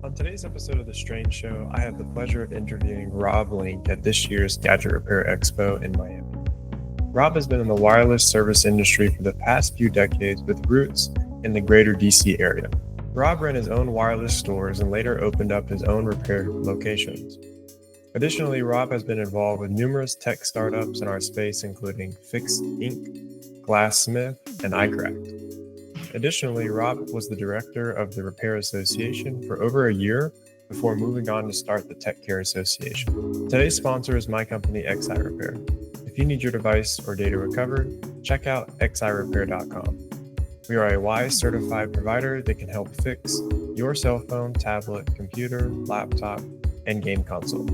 On today's episode of The Strange Show, I have the pleasure of interviewing Rob Link at this year's Gadget Repair Expo in Miami. Rob has been in the wireless service industry for the past few decades with roots in the greater DC area. Rob ran his own wireless stores and later opened up his own repair locations. Additionally, Rob has been involved with numerous tech startups in our space, including Fixt Inc., Glassmith, and iCracked. Additionally, Rob was the director of the Repair Association for over a year before moving on to start the Tech Care Association. Today's sponsor is my company, XI Repair. If you need your device or data recovered, check out xirepair.com. We are a WISE certified provider that can help fix your cell phone, tablet, computer, laptop, and game console.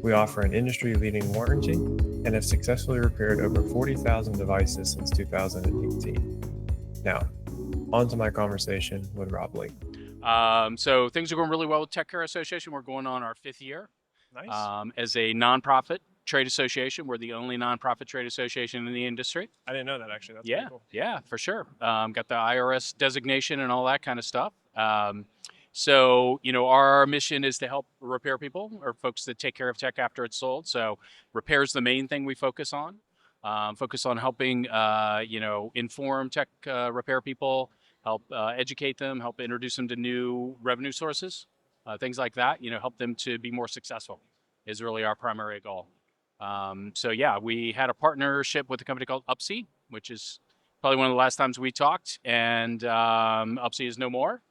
We offer an industry-leading warranty and have successfully repaired over 40,000 devices since 2018. Now, on to my conversation with Rob Link. So things are going really well with Tech Care Association. We're going on our 5th year. Nice. As a nonprofit trade association. We're the only nonprofit trade association in the industry. I didn't know that, actually. That's Yeah, pretty cool. yeah, for sure. Got the IRS designation and all that kind of stuff. So, our mission is to help repair people or folks that take care of tech after it's sold. So repair is the main thing we focus on. Focus on helping, inform tech repair people, help educate them, help introduce them to new revenue sources, things like that, help them to be more successful is really our primary goal. We had a partnership with a company called Upsie, which is probably one of the last times we talked, and Upsie is no more.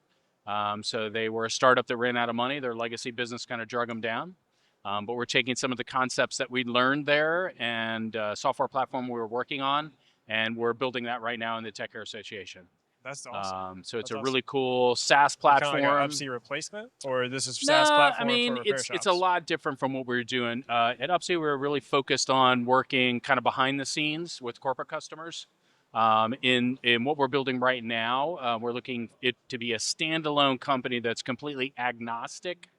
So they were a startup that ran out of money. Their legacy business kind of drug them down. But we're taking some of the concepts that we learned there and software platform we were working on, and we're building that right now in the Tech Care Association. That's awesome. So it's That's a really cool SaaS platform. Kind of like an Upsie replacement, or this is SaaS platform for repair shops? It's a lot different from what we were doing. At Upsie, we were really focused on working kind of behind the scenes with corporate customers. In what we're building right now, we're looking it to be a standalone company that's completely agnostic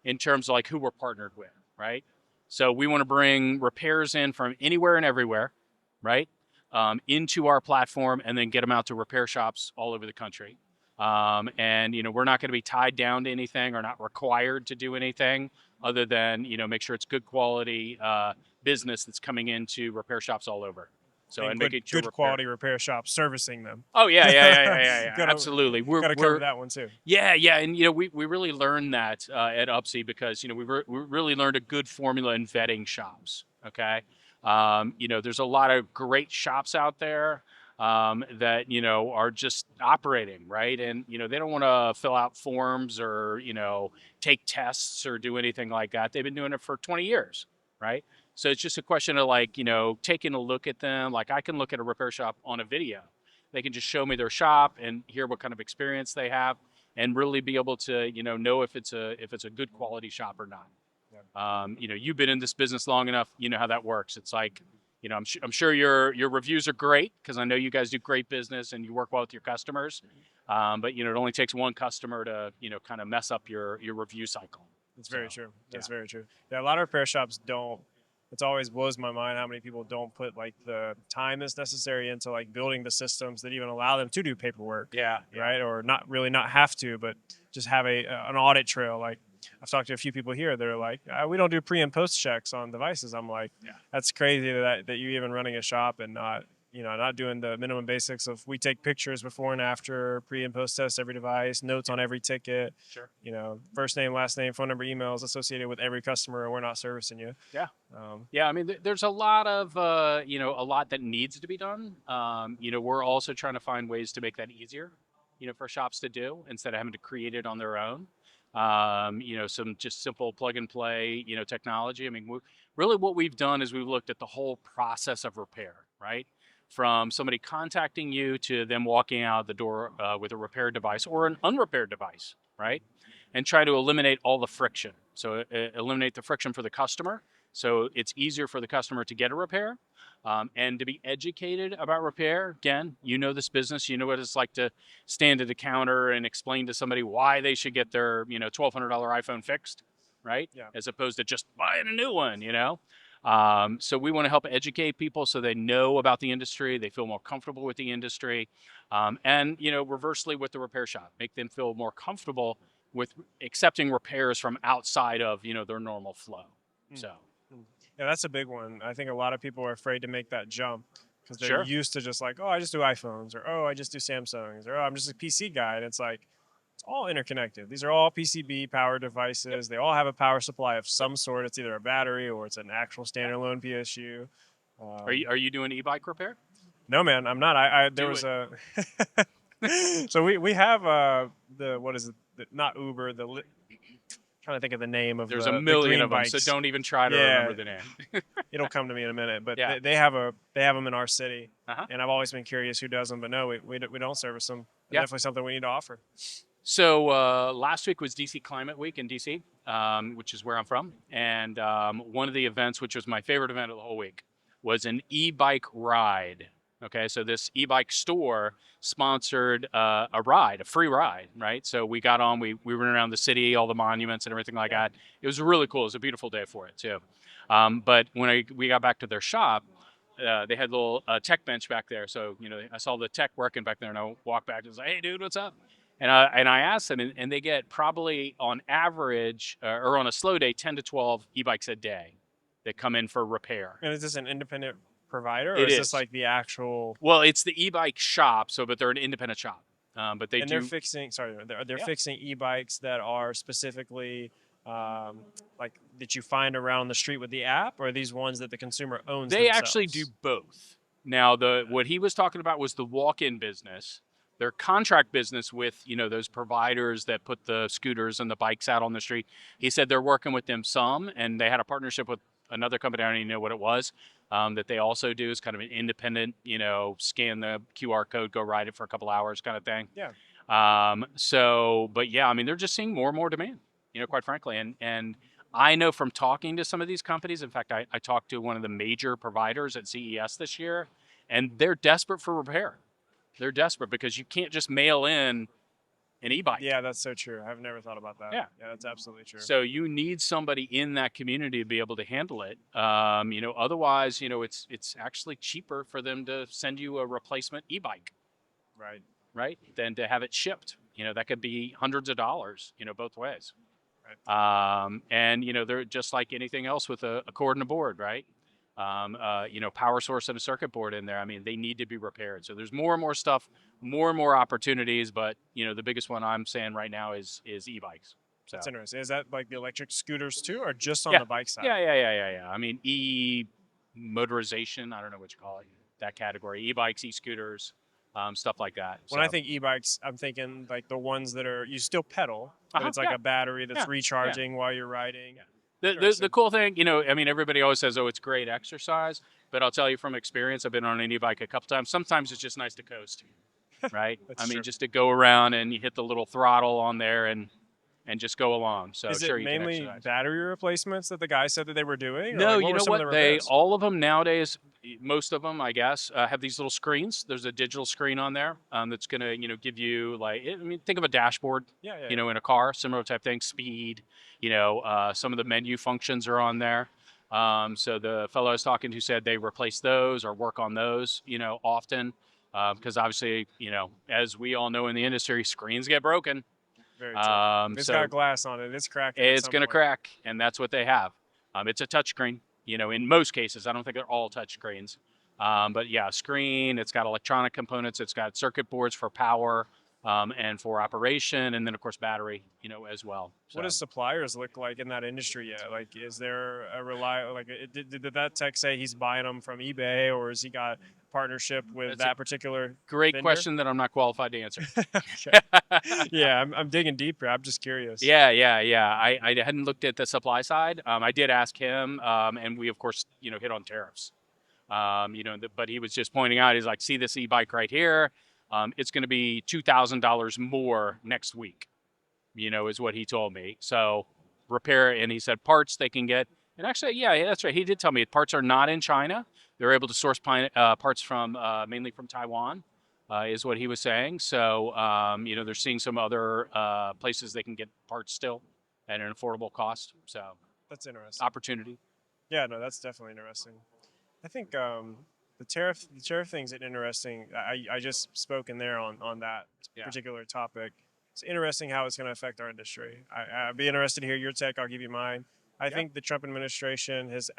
in terms of like who we're partnered with, right? So we want to bring repairs in from anywhere and everywhere, right? Into our platform and then get them out to repair shops all over the country. We're not going to be tied down to anything or not required to do anything other than, make sure it's good quality business that's coming into repair shops all over. So and making sure good quality repair shops servicing them. Oh yeah. Absolutely. Gotta cover that one too. Yeah, and we really learned that at Upsie because we really learned a good formula in vetting shops. Okay, there's a lot of great shops out there that are just operating right, and they don't want to fill out forms or take tests or do anything like that. They've been doing it for 20 years, right? So it's just a question of taking a look at them. Like I can look at a repair shop on a video. They can just show me their shop and hear what kind of experience they have and really be able to, know if it's a good quality shop or not. Yeah. You've been in this business long enough, you know how that works. It's like, I'm sure your reviews are great because I know you guys do great business and you work well with your customers. But it only takes one customer to, kind of mess up your review cycle. That's very true. That's very true. Yeah, a lot of repair shops don't. It always blows my mind how many people don't put the time that's necessary into building the systems that even allow them to do paperwork. Yeah. Right. Or not have to, but just have an audit trail. I've talked to a few people here. They're like, we don't do pre and post checks on devices. I'm like, that's crazy that you even running a shop and not doing the minimum basics of we take pictures before and after, pre and post test every device, notes on every ticket. Sure. First name, last name, phone number, emails associated with every customer, and we're not servicing you. Yeah. I mean, there's a lot of, a lot that needs to be done. We're also trying to find ways to make that easier, for shops to do instead of having to create it on their own. Some just simple plug and play, technology. I mean, really what we've done is we've looked at the whole process of repair, right? From somebody contacting you to them walking out the door with a repaired device or an unrepaired device, right? And try to eliminate all the friction. So eliminate the friction for the customer. So it's easier for the customer to get a repair and to be educated about repair. Again, this business, what it's like to stand at a counter and explain to somebody why they should get their, $1,200 iPhone fixed, right? Yeah. As opposed to just buying a new one, So we want to help educate people so they know about the industry, they feel more comfortable with the industry, and reversely with the repair shop, make them feel more comfortable with accepting repairs from outside of, their normal flow. So Yeah, that's a big one. I think a lot of people are afraid to make that jump because they're sure. used to just like, oh, I just do iPhones, or oh, I just do Samsungs, or oh, I'm just a PC guy. And it's like, it's all interconnected. These are all PCB power devices. Yep. They all have a power supply of some sort. It's either a battery or it's an actual standalone PSU. Are you doing e-bike repair? No, man, I'm not. I there Do was it. a so we have the what is it? Not Uber. Trying to think of the name of There's a the million green of them, so bikes. don't even try to Yeah, remember the name. it'll come to me in a minute. But Yeah. they have them in our city, Uh-huh. and I've always been curious who does them. But no, we don't service them. Yeah. Definitely something we need to offer. So last week was DC Climate Week in DC, which is where I'm from. And one of the events, which was my favorite event of the whole week, was an e-bike ride. Okay, so this e-bike store sponsored a ride, a free ride, right? So we got on, we went around the city, all the monuments and everything like that. It was really cool. It was a beautiful day for it too. But when we got back to their shop, they had a little tech bench back there. So, I saw the tech working back there and I walked back and was like, hey dude, what's up? And I asked them, and they get probably on average, or on a slow day, 10 to 12 e-bikes a day that come in for repair. And is this an independent provider, or It is this is. like the actual? Well, it's the e-bike shop, but they're an independent shop. But they And do. they're fixing. Sorry, they're Yeah. fixing e-bikes that are specifically like that you find around the street with the app, or are these ones that the consumer owns? They themselves? actually do both. Now, what he was talking about was the walk-in business. Their contract business with, those providers that put the scooters and the bikes out on the street. He said they're working with them some, and they had a partnership with another company. I don't even know what it was, that they also do is kind of an independent, scan the QR code, go ride it for a couple hours kind of thing. Yeah. But yeah, I mean, they're just seeing more and more demand, quite frankly. And I know from talking to some of these companies, in fact, I talked to one of the major providers at CES this year, and they're desperate for repair. They're desperate because you can't just mail in an e-bike. Yeah, that's so true. I've never thought about that. Yeah, that's absolutely true. So you need somebody in that community to be able to handle it. Otherwise, it's actually cheaper for them to send you a replacement e-bike, right, than to have it shipped. That could be hundreds of dollars, both ways. Right. And they're just like anything else with a cord and a board, right? Power source and a circuit board in there. I mean, they need to be repaired. So there's more and more stuff, more and more opportunities. But the biggest one I'm saying right now is e-bikes. So. That's interesting. Is that like the electric scooters too, or just on Yeah. the bike side? Yeah. I mean, e-motorization. I don't know what you call it. That category: e-bikes, e-scooters, stuff like that. When I think e-bikes, I'm thinking like the ones that are you still pedal, but it's like a battery that's recharging while you're riding. Yeah. The cool thing, I mean, everybody always says, oh, it's great exercise, but I'll tell you from experience, I've been on an e-bike a couple times. Sometimes it's just nice to coast, right? I mean, just to go around and you hit the little throttle on there and just go along. So is sure, it you can mainly exercise. battery replacements that the guy said that they were doing? No, you know what? All of them nowadays, most of them, I guess, have these little screens. There's a digital screen on there that's going to, give you think of a dashboard, in a car, similar type thing, speed, some of the menu functions are on there. So the fellow I was talking to said they replace those or work on those, often, because obviously, as we all know in the industry, screens get broken. Very true. It's got glass on it. It's cracking. It's going to crack, and that's what they have. It's a touchscreen. In most cases, I don't think they're all touchscreens. But yeah, screen. It's got electronic components. It's got circuit boards for power and for operation, and then of course battery. As well. So. What does suppliers look like in that industry yet? Like, is there a did that tech say he's buying them from eBay, or has he got partnership with that particular great vendor? Question that I'm not qualified to answer. Yeah, I'm digging deeper. I'm just curious. Yeah. I hadn't looked at the supply side. I did ask him, and we of course hit on tariffs. But he was just pointing out, he's like, see this e-bike right here. It's going to be $2,000 more next week. Is what he told me. So repair, and he said parts they can get. And actually, yeah, that's right. He did tell me parts are not in China. They're able to source parts from mainly from Taiwan, is what he was saying. So, they're seeing some other places they can get parts still at an affordable cost. So that's interesting. Opportunity. Yeah, no, that's definitely interesting. I think the tariff thing's interesting. I just spoke in there on that particular topic. it's interesting how it's going to affect our industry. I'd be interested to hear your take. I'll give you mine. I think the Trump administration has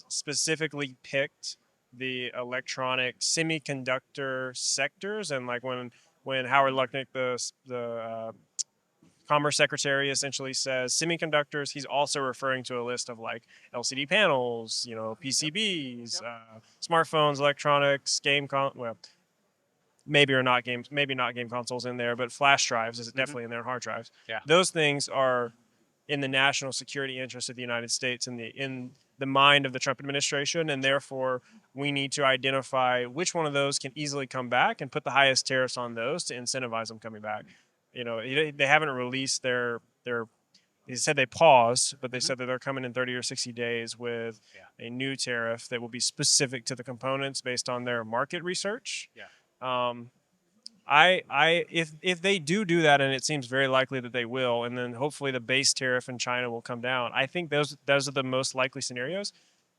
specifically picked the electronic semiconductor sectors, and like when Howard Lutnick, the Commerce Secretary, essentially says semiconductors, he's also referring to a list of like LCD panels, PCBs, smartphones, electronics, maybe not game consoles in there, but flash drives is definitely in there, and hard drives. Yeah. Those things are in the national security interest of the United States in the mind of the Trump administration, and therefore we need to identify which one of those can easily come back and put the highest tariffs on those to incentivize them coming back. They haven't released their. They said they paused, but they said that they're coming in 30 or 60 days with a new tariff that will be specific to the components based on their market research. If they do that, and it seems very likely that they will, and then hopefully the base tariff in China will come down. I think those are the most likely scenarios.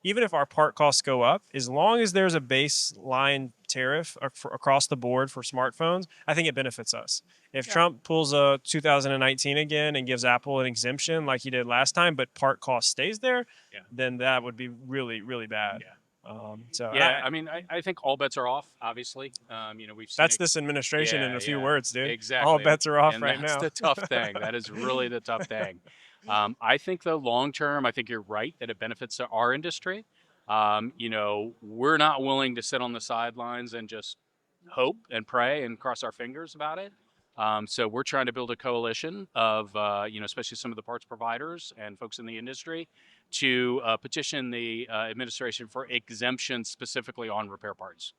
Even if our part costs go up, as long as there's a baseline tariff across the board for smartphones, I think it benefits us. If Trump pulls a 2019 again and gives Apple an exemption like he did last time, but part cost stays there, then that would be really, really bad. I mean, I think all bets are off. Obviously, we've seen that's this administration in a few words, dude. Exactly. All bets are off and right that's now. the tough thing. That is really the tough thing. I think though long term, I think you're right that it benefits our industry. We're not willing to sit on the sidelines and just hope and pray and cross our fingers about it. So we're trying to build a coalition of, especially some of the parts providers and folks in the industry to petition the administration for exemptions specifically on repair parts.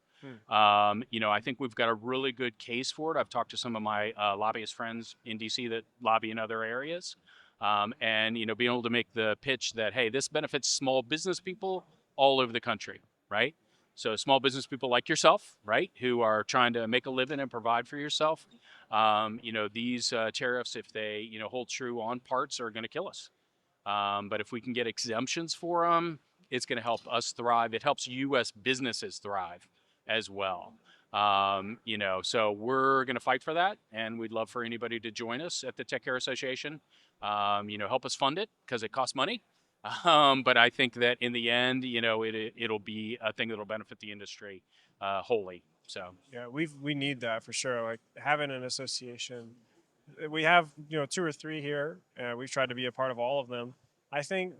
I think we've got a really good case for it. I've talked to some of my lobbyist friends in DC that lobby in other areas. Being able to make the pitch that, hey, this benefits small business people all over the country, right? So small business people like yourself, right, who are trying to make a living and provide for yourself, these tariffs, if they, hold true on parts, are going to kill us. But if we can get exemptions for them, it's going to help us thrive. It helps U.S. businesses thrive as well. So we're going to fight for that, and we'd love for anybody to join us at the Tech Care Association. Help us fund it because it costs money. But I think that in the end, it'll be a thing that'll benefit the industry wholly. So we need that for sure. Like having an association, we have 2 or 3 here. We've tried to be a part of all of them. I think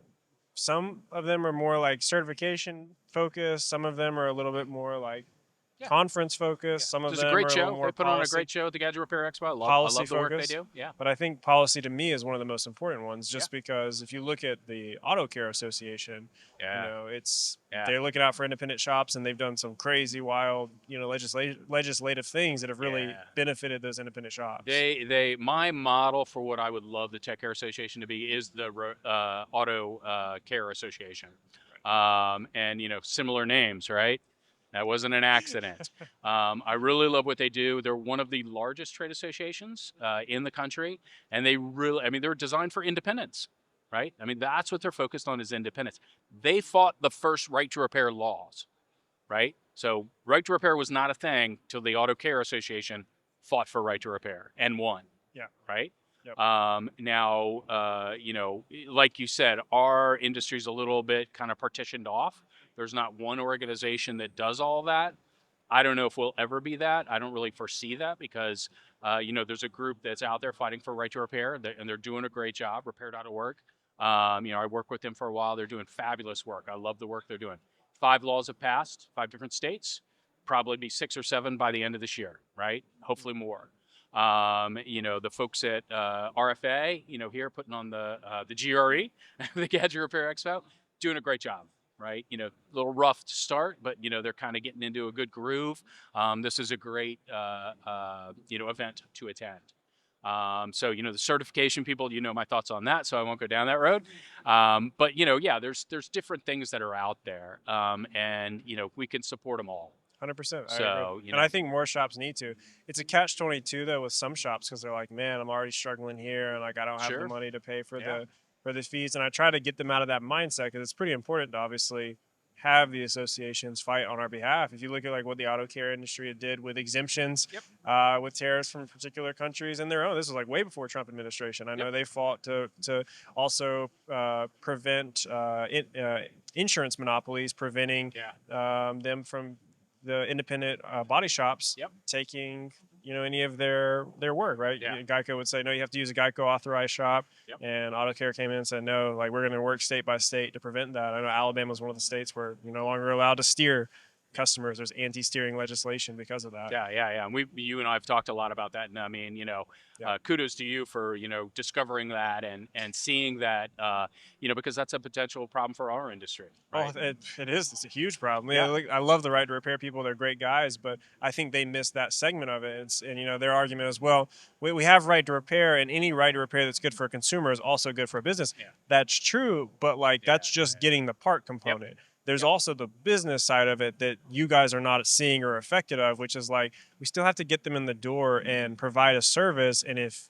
some of them are more like certification focused. Some of them are a little bit more like conference focused. Some of them a great are show. A little more they put policy, on a great show at the Gadget Repair Expo. I love the work they do. Yeah. But I think policy to me is one of the most important ones, just because if you look at the Auto Care Association, they're looking out for independent shops, and they've done some crazy, wild, legislative things that have really benefited those independent shops. My model for what I would love the Tech Care Association to be is the Auto Care Association, and similar names, right? That wasn't an accident. I really love what they do. They're one of the largest trade associations in the country, and they're designed for independence, right? I mean, that's what they're focused on is independence. They fought the first right to repair laws, right? So right to repair was not a thing till the Auto Care Association fought for right to repair and won. Yeah. Right? Yep. Now, like you said, our industry's a little bit kind of partitioned off. There's not one organization that does all that. I don't know if we'll ever be that. I don't really foresee that because, there's a group that's out there fighting for right to repair, and they're doing a great job. Repair.org. I worked with them for a while. They're doing fabulous work. I love the work they're doing. 5 laws have passed, 5 different states. Probably be 6 or 7 by the end of this year, right? Hopefully more. The folks at RFA, here putting on the GRE, the Gadget Repair Expo, doing a great job. Right, a little rough to start, but they're kind of getting into a good groove. This is a great event to attend. So the certification people, my thoughts on that, so I won't go down that road. But there's different things that are out there, and we can support them all. 100%. So, and I think more shops need to. It's a catch-22 though with some shops because they're like, man, I'm already struggling here, and like I don't have the money to pay for the fees, and I try to get them out of that mindset because it's pretty important to obviously have the associations fight on our behalf. If you look at like what the auto care industry did with exemptions, Yep. with tariffs from particular countries and their own, this was like way before Trump administration. I know Yep. they fought to also prevent insurance monopolies, preventing them from the independent body shops Yep. taking any of their work, right? Yeah. Geico would say no, you have to use a Geico authorized shop. Yep. And auto care came in and said no, like we're going to work state by state to prevent that. I know Alabama is one of the states where you're no longer allowed to steer customers. There's anti-steering legislation because of that. Yeah. And you and I have talked a lot about that. And I mean, kudos to you for, discovering that and seeing that, because that's a potential problem for our industry. Right? Oh, it is. It's a huge problem. Yeah. I love the Right to Repair people. They're great guys, but I think they miss that segment of it. And their argument is, well, we have right to repair, and any right to repair that's good for a consumer is also good for a business. Yeah. That's true, but that's just getting the part component. Yep. There's also the business side of it that you guys are not seeing or affected of, which is like we still have to get them in the door and provide a service. And if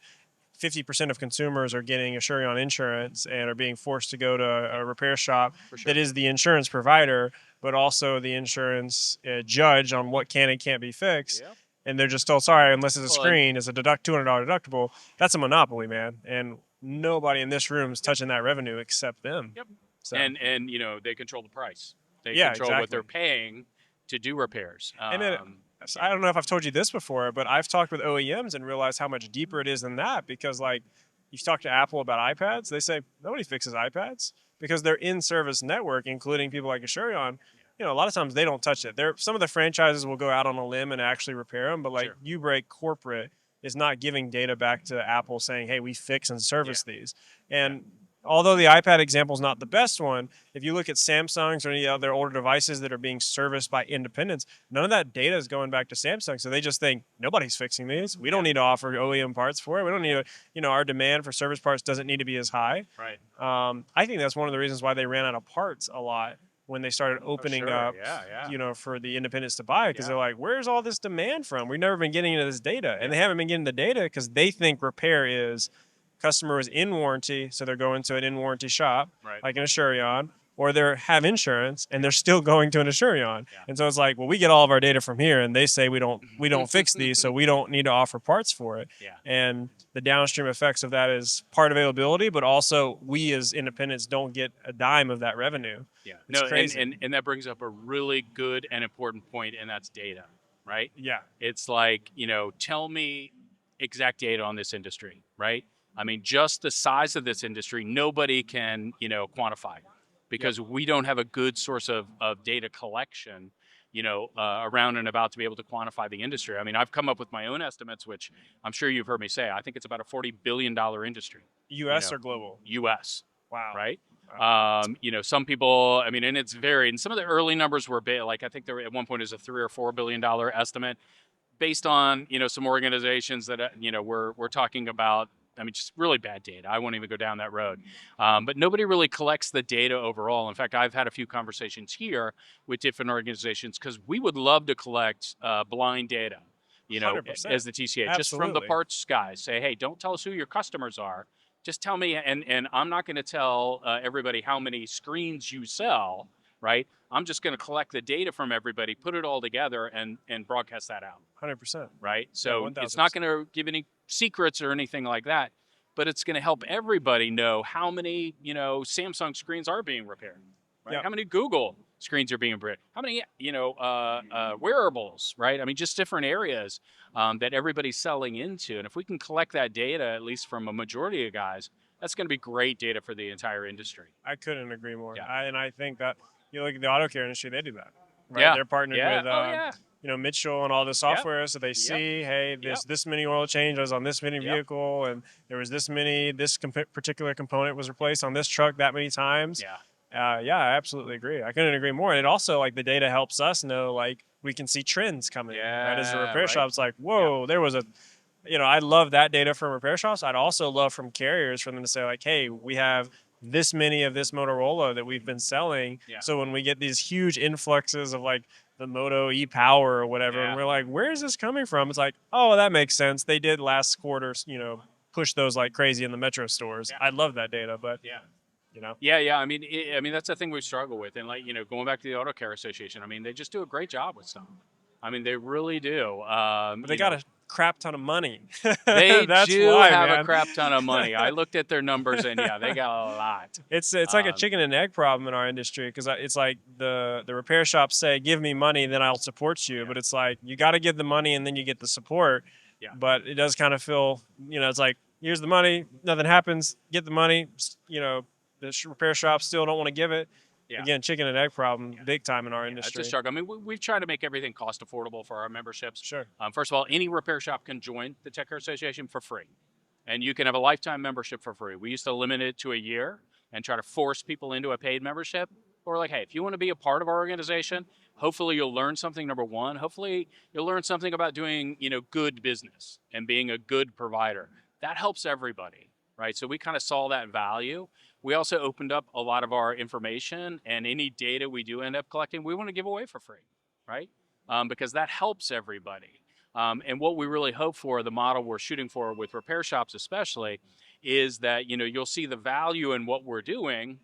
50% of consumers are getting Assurion insurance and are being forced to go to a repair shop that is the insurance provider, but also the insurance judge on what can and can't be fixed. Yep. And they're just told, sorry, unless it's a screen, it's a $200 deductible. That's a monopoly, man. And nobody in this room is touching that revenue except them. Yep. So. And they control the price. They control what they're paying to do repairs. And then, I don't know if I've told you this before, but I've talked with OEMs and realized how much deeper it is than that. Because like you talk to Apple about iPads, they say nobody fixes iPads because their in-service network, including people like Assurion, a lot of times they don't touch it. Some of the franchises will go out on a limb and actually repair them, but like U-Break corporate is not giving data back to Apple saying, hey, we fix and service these. And although the iPad example is not the best one, if you look at Samsung's or any other older devices that are being serviced by independents, none of that data is going back to Samsung. So they just think nobody's fixing these. We don't need to offer OEM parts for it. We don't need to, our demand for service parts doesn't need to be as high. Right. I think that's one of the reasons why they ran out of parts a lot when they started opening up, for the independents to buy, because they're like, where's all this demand from? We've never been getting into this data. And they haven't been getting the data because they think repair is customer is in warranty, so they're going to an in-warranty shop, like an Assurion, or they have insurance, and they're still going to an Assurion. Yeah. And so it's like, well, we get all of our data from here, and they say we don't fix these, so we don't need to offer parts for it. Yeah. And the downstream effects of that is part availability, but also we as independents don't get a dime of that revenue. Yeah. It's crazy. And that brings up a really good and important point, and that's data, right? Yeah. It's like, tell me exact data on this industry, right? I mean, just the size of this industry, nobody can, quantify because we don't have a good source of data collection, around and about to be able to quantify the industry. I mean, I've come up with my own estimates, which I'm sure you've heard me say. I think it's about a $40 billion industry. U.S. or global? U.S. Wow. Right? Wow. Some people, I mean, and it's varied. And some of the early numbers were big. Like I think there at one point is a $3 or $4 billion estimate based on, some organizations that, we're talking about. I mean, just really bad data. I won't even go down that road. But nobody really collects the data overall. In fact, I've had a few conversations here with different organizations because we would love to collect blind data, 100%. As the TCA, just from the parts guys. Say, hey, don't tell us who your customers are. Just tell me, and I'm not going to tell everybody how many screens you sell, right? I'm just going to collect the data from everybody, put it all together, and broadcast that out. 100%. Right? So it's not going to give any secrets or anything like that, but it's going to help everybody know how many, Samsung screens are being repaired, right? Yep. How many Google screens are being repaired? How many, wearables, right? I mean, just different areas that everybody's selling into. And if we can collect that data, at least from a majority of guys, that's going to be great data for the entire industry. I couldn't agree more. Yeah. And I think that, look at the auto care industry, they do that, right? Yeah. They're partnered with, Mitchell and all the software, so they see, hey, there's this many oil changes on this many vehicle, and there was this particular component was replaced on this truck that many times. I absolutely agree. I couldn't agree more. And it also, like, the data helps us know, like, we can see trends coming. Right? As a repair shop's like, whoa, there was a, I love that data from repair shops. I'd also love from carriers for them to say, like, hey, we have this many of this Motorola that we've been selling. Yeah. So when we get these huge influxes of, like, the Moto e-Power or whatever, and we're like, where is this coming from? It's like, oh, that makes sense. They did last quarter, push those like crazy in the Metro stores. I love that data, but you know? Yeah. I mean that's the thing we struggle with, and like going back to the Auto Care Association. I mean, they just do a great job with stuff. I mean, they really do. But they got a crap ton of money. They That's do why, have a man. crap ton of money. I looked at their numbers, and yeah, they got a lot. It's like a chicken and egg problem in our industry, because it's like the repair shops say, give me money, then I'll support you. Yeah. But it's like, you got to give the money and then you get the support. Yeah. But it does kind of feel, it's like, here's the money, nothing happens, get the money. The repair shops still don't want to give it. Yeah. Again, chicken and egg problem, big time in our It's industry. a struggle. I mean, we've tried to make everything cost affordable for our memberships. Sure. First of all, any repair shop can join the Tech Care Association for free, and you can have a lifetime membership for free. We used to limit it to a year and try to force people into a paid membership. But we're like, hey, if you want to be a part of our organization, hopefully you'll learn something. Number one, hopefully you'll learn something about doing, good business and being a good provider. That helps everybody, right? So we kind of saw that value. We also opened up a lot of our information, and any data we do end up collecting, we want to give away for free, right? Because that helps everybody. And what we really hope for, the model we're shooting for with repair shops especially, is that you'll see the value in what we're doing,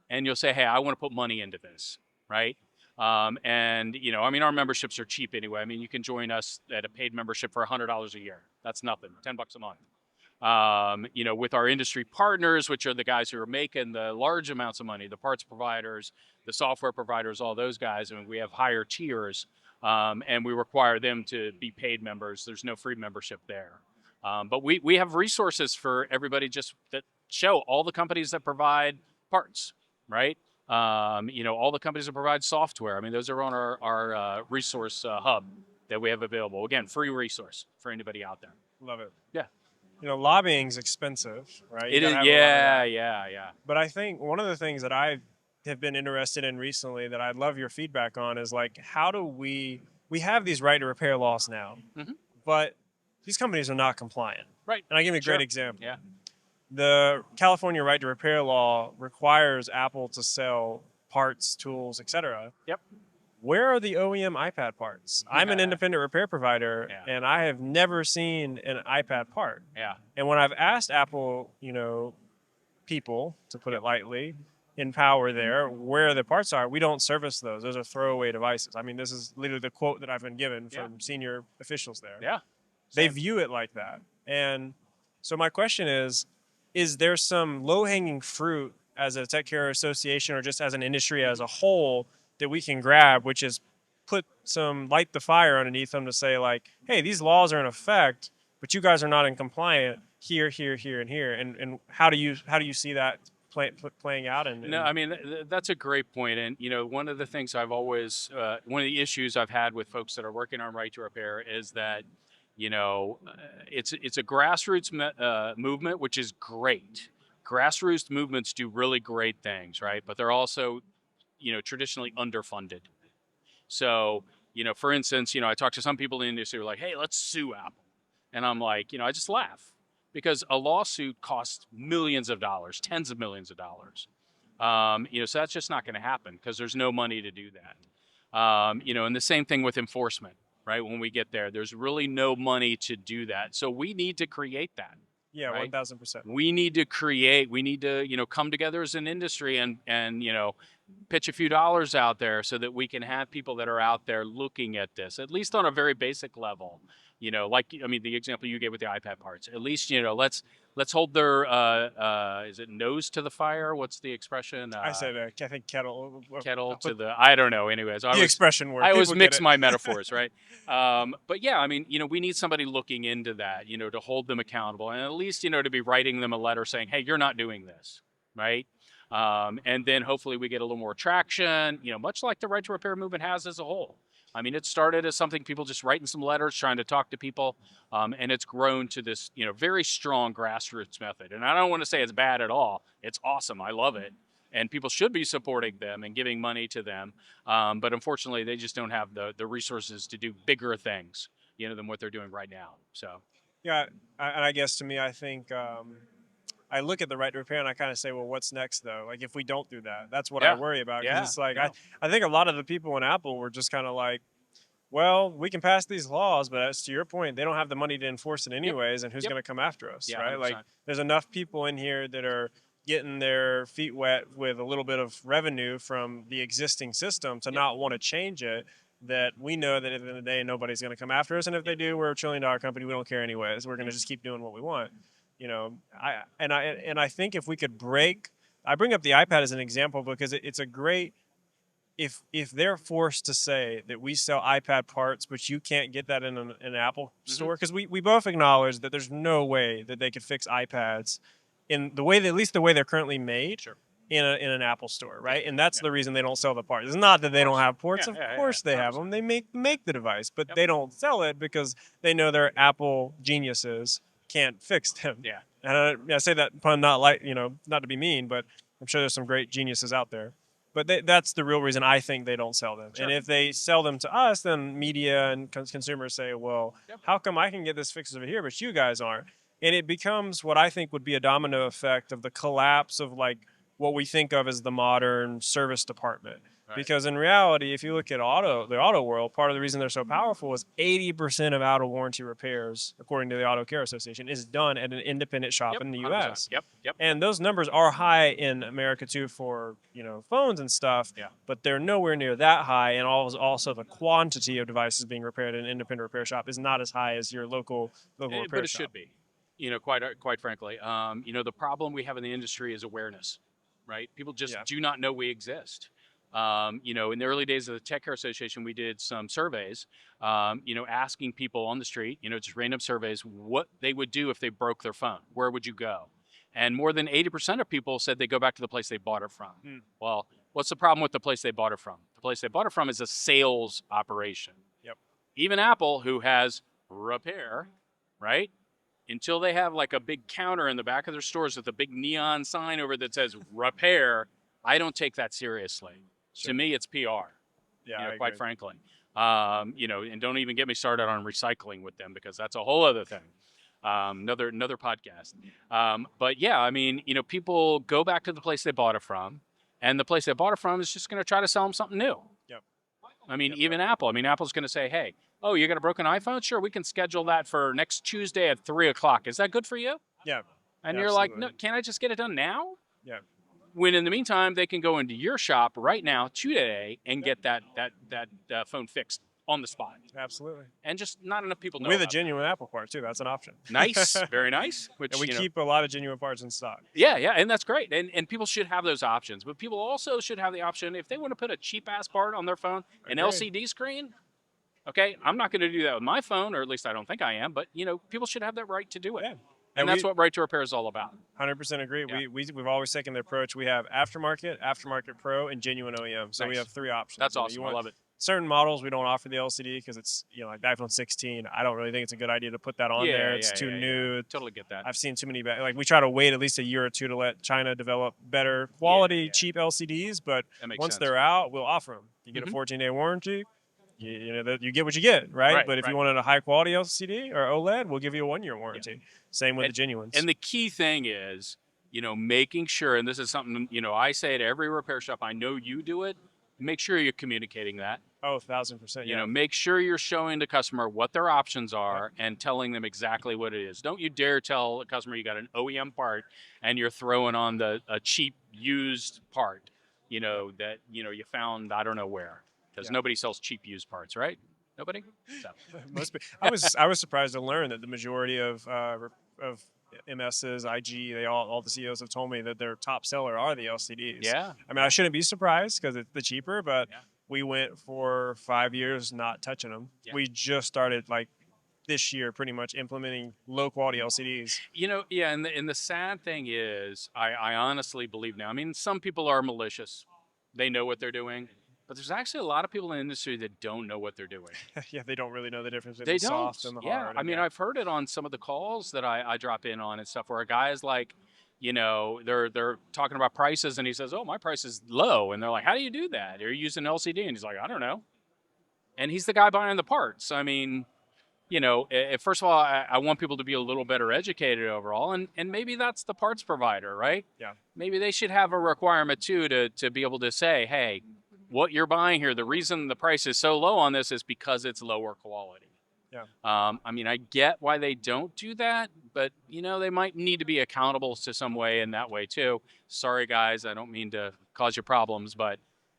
and you'll say, hey, I want to put money into this, right? And our memberships are cheap anyway. I mean, you can join us at a paid membership for $100 a year. That's nothing, $10 a month. With our industry partners, which are the guys who are making the large amounts of money, the parts providers, the software providers, all those guys. I mean, we have higher tiers, and we require them to be paid members. There's no free membership there. But we have resources for everybody just that show all the companies that provide parts, right? All the companies that provide software. I mean, those are on our resource hub that we have available. Again, free resource for anybody out there. Love it. Yeah. Lobbying's expensive, right? It is, yeah. But I think one of the things that I have been interested in recently that I'd love your feedback on is like, how do we have these right to repair laws now, but these companies are not compliant. Right. And I give you a great example. Yeah. The California right to repair law requires Apple to sell parts, tools, etc. Yep. Where are the OEM iPad parts? I'm an independent repair provider, and I have never seen an iPad part. Yeah. And when I've asked Apple, people, to put it lightly, in power there, where the parts are, we don't service those. Those are throwaway devices. I mean, this is literally the quote that I've been given from senior officials there. Yeah. They view it like that. And so my question is there some low-hanging fruit as a Tech Care Association or just as an industry as a whole that we can grab, which is light the fire underneath them to say like, hey, these laws are in effect, but you guys are not in compliant here, here, here, and here. And how do you see that playing out? No, I mean, that's a great point. And, one of the things I've always, one of the issues I've had with folks that are working on right to repair is that, it's a grassroots movement, which is great. Grassroots movements do really great things, right? But they're also, traditionally underfunded. So, for instance, I talk to some people in the industry who are like, hey, let's sue Apple. And I'm like, I just laugh because a lawsuit costs millions of dollars, tens of millions of dollars. So that's just not going to happen because there's no money to do that. And the same thing with enforcement, right? When we get there, there's really no money to do that. So we need to create that. Yeah, right? 1,000%. We need to come together as an industry and pitch a few dollars out there so that we can have people that are out there looking at this, at least on a very basic level. The example you gave with the iPad parts, at least, let's hold their, is it nose to the fire? What's the expression? I said, I think kettle to the, I don't know. Anyways, expression word. I always mix my metaphors, right? But yeah, we need somebody looking into that, to hold them accountable and at least, to be writing them a letter saying, hey, you're not doing this, right? And then hopefully we get a little more traction, much like the right to repair movement has as a whole. It started as something people just writing some letters, trying to talk to people, and it's grown to this, very strong grassroots method. And I don't want to say it's bad at all. It's awesome. I love it. And people should be supporting them and giving money to them. But unfortunately, they just don't have the resources to do bigger things, than what they're doing right now. So. Yeah, and I guess to me, I think I look at the right to repair and I kind of say, well, what's next though? Like if we don't do that, that's what I worry about. Because it's like, I think a lot of the people in Apple were just kind of like, well, we can pass these laws, but as to your point, they don't have the money to enforce it anyways. And who's going to come after us, right? 100%. Like there's enough people in here that are, getting their feet wet with a little bit of revenue from the existing system to not want to change it, that we know that at the end of the day, nobody's going to come after us. And if they do, we're a $1 trillion company. We don't care anyways. We're going to just keep doing what we want. I think if we could I bring up the iPad as an example because it's a great, if they're forced to say that we sell iPad parts, but you can't get that in an Apple store, because we both acknowledge that there's no way that they could fix iPads in the way that, at least the way they're currently made, in an Apple store, right? And that's the reason they don't sell the parts. It's not that they don't have ports. Of course they have them. They make the device, but they don't sell it because they know their Apple geniuses can't fix them. Yeah. And I say that pun not to be mean, but I'm sure there's some great geniuses out there. But that's the real reason I think they don't sell them. Sure. And if they sell them to us, then media and consumers say, well, how come I can get this fixed over here, but you guys aren't? And it becomes what I think would be a domino effect of the collapse of like what we think of as the modern service department. Right. Because in reality, if you look at the auto world, part of the reason they're so powerful is 80% of out of warranty repairs, according to the Auto Care Association, is done at an independent shop in the U.S. 100%. Yep. And those numbers are high in America too for phones and stuff. Yeah. But they're nowhere near that high, and also the quantity of devices being repaired in an independent repair shop is not as high as your local repair shop. But it should be. Quite frankly, the problem we have in the industry is awareness, right? People just do not know we exist. In the early days of the Tech Care Association, we did some surveys, asking people on the street, just random surveys, what they would do if they broke their phone. Where would you go? And more than 80% of people said they go back to the place they bought it from. Well, what's the problem with the place they bought it from? The place they bought it from is a sales operation. Yep. Even Apple, who has repair, right? Until they have like a big counter in the back of their stores with a big neon sign over that says repair, I don't take that seriously. Sure. To me, it's PR. Yeah, quite frankly. And don't even get me started on recycling with them, because that's a whole other thing. Another podcast. But yeah, people go back to the place they bought it from, and the place they bought it from is just going to try to sell them something new. Yep. Even Apple. Apple's going to say, hey, oh, you got a broken iPhone? Sure, we can schedule that for next Tuesday at 3:00. Is that good for you? Yeah. And you're like, no, can't I just get it done now? Yeah. When in the meantime, they can go into your shop right now, today, and get that phone fixed on the spot. Absolutely. And just not enough people know with a genuine Apple part too. That's an option. Nice, very nice. And we keep a lot of genuine parts in stock. Yeah, and that's great. And people should have those options. But people also should have the option, if they want to put a cheap ass part on their phone, an LCD screen. Okay, I'm not going to do that with my phone, or at least I don't think I am. But people should have that right to do it. Yeah. And that's what Right to Repair is all about. 100% agree. Yeah. We've always taken the approach. We have aftermarket Pro, and genuine OEM. So we have three options. That's awesome. I love it. Certain models we don't offer the LCD because it's like the iPhone 16. I don't really think it's a good idea to put that on there. It's too new. Yeah. Totally get that. I've seen too many we try to wait at least a year or two to let China develop better quality cheap LCDs. But once they're out, we'll offer them. You get a 14-day warranty. You get what you get, right? But if you wanted a high quality LCD or OLED, we'll give you a 1-year warranty. Yeah. Same with the genuines. And the key thing is, making sure, and this is something, I say at every repair shop, I know you do it, make sure you're communicating that. Oh, 1,000%. Yeah. Make sure you're showing the customer what their options are and telling them exactly what it is. Don't you dare tell a customer you got an OEM part and you're throwing on a cheap used part, that, you found, I don't know where. Because nobody sells cheap used parts, right? Nobody? So. Most be. I was surprised to learn that the majority of MSs, IG, all the CEOs have told me that their top seller are the LCDs. Yeah. I shouldn't be surprised because it's the cheaper, but we went for 5 years not touching them. Yeah. We just started this year pretty much implementing low quality LCDs. And the sad thing is, I honestly believe now, some people are malicious. They know what they're doing. But there's actually a lot of people in the industry that don't know what they're doing. Yeah, they don't really know the difference between the soft and the hard. I've heard it on some of the calls that I drop in on and stuff, where a guy is like, they're talking about prices, and he says, oh, my price is low. And they're like, how do you do that? Are you using LCD? And he's like, I don't know. And he's the guy buying the parts. First of all, I want people to be a little better educated overall, and maybe that's the parts provider, right? Yeah. Maybe they should have a requirement too to be able to say, hey, what you're buying here, the reason the price is so low on this is because it's lower quality. Yeah. I get why they don't do that, but they might need to be accountable to some way in that way too. Sorry guys, I don't mean to cause you problems, but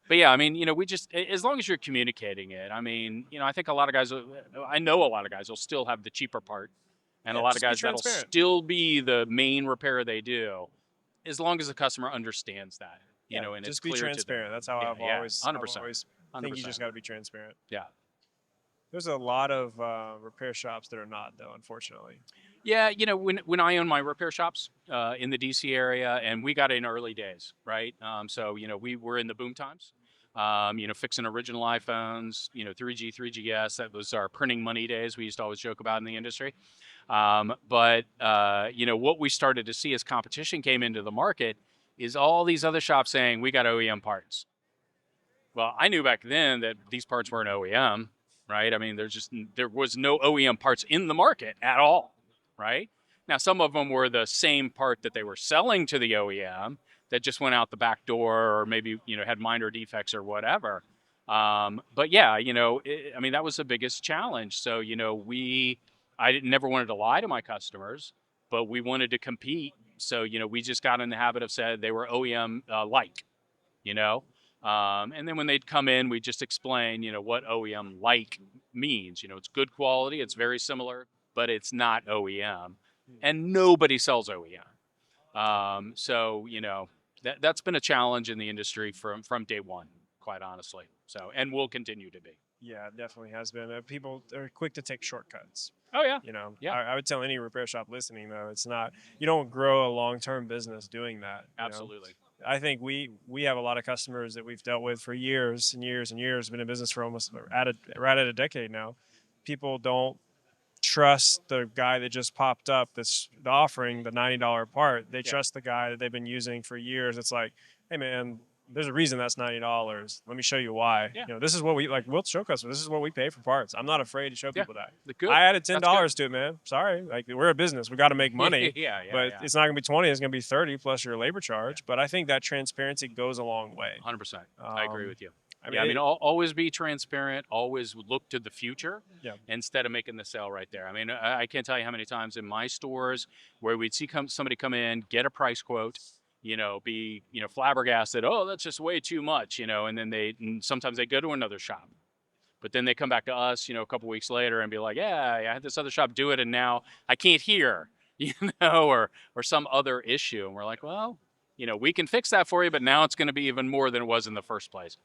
yeah, I mean, we just, as long as you're communicating it, I mean, I think a lot of guys, I know a lot of guys will still have the cheaper part, and a lot of just be guys that'll transparent. still be the main repair they do, as long as the customer understands that, and it's just be clear transparent. to them. That's how I've always 100%. think you just got to be transparent. Yeah. There's a lot of repair shops that are not, though, unfortunately. Yeah, when I owned my repair shops in the DC area, and we got in early days, right? So we were in the boom times, fixing original iPhones, 3G, 3GS. That was our printing money days. We used to always joke about in the industry. But what we started to see as competition came into the market is all these other shops saying we got OEM parts. Well, I knew back then that these parts weren't OEM, right? I mean, there was no OEM parts in the market at all, right? Now, some of them were the same part that they were selling to the OEM that just went out the back door, or maybe had minor defects or whatever. But yeah, I mean, that was the biggest challenge. So I never wanted to lie to my customers, but we wanted to compete. So we just got in the habit of saying they were OEM like, and then when they'd come in, we just explain, what OEM like means. It's good quality, it's very similar, but it's not OEM, and nobody sells OEM. So that's been a challenge in the industry from day one, quite honestly. So, and will continue to be. Yeah, it definitely has been. People are quick to take shortcuts. Oh yeah. Yeah. I would tell any repair shop listening, though, it's not. You don't grow a long-term business doing that. Absolutely. I think we have a lot of customers that we've dealt with for years and years and years. Been in business for almost right at a decade now. People don't trust the guy that just popped up that's offering the $90 part. They trust the guy that they've been using for years. It's like, hey man, there's a reason that's $90. Let me show you why. Yeah. This is what we like. We'll show customers. This is what we pay for parts. I'm not afraid to show people that. Good. I added $10 to it, man. Sorry, like we're a business. We got to make money. But it's not gonna be 20. It's gonna be 30 plus your labor charge. But I think that transparency goes a long way. 100%. I agree with you. I mean, always be transparent. Always look to the future instead of making the sale right there. I mean, I can't tell you how many times in my stores where we'd see somebody come in, get a price quote, be flabbergasted. Oh, that's just way too much, and then sometimes they go to another shop, but then they come back to us, a couple weeks later and be like, yeah, I had this other shop do it, and now I can't hear, or some other issue, and we're like, well, we can fix that for you, but now it's going to be even more than it was in the first place.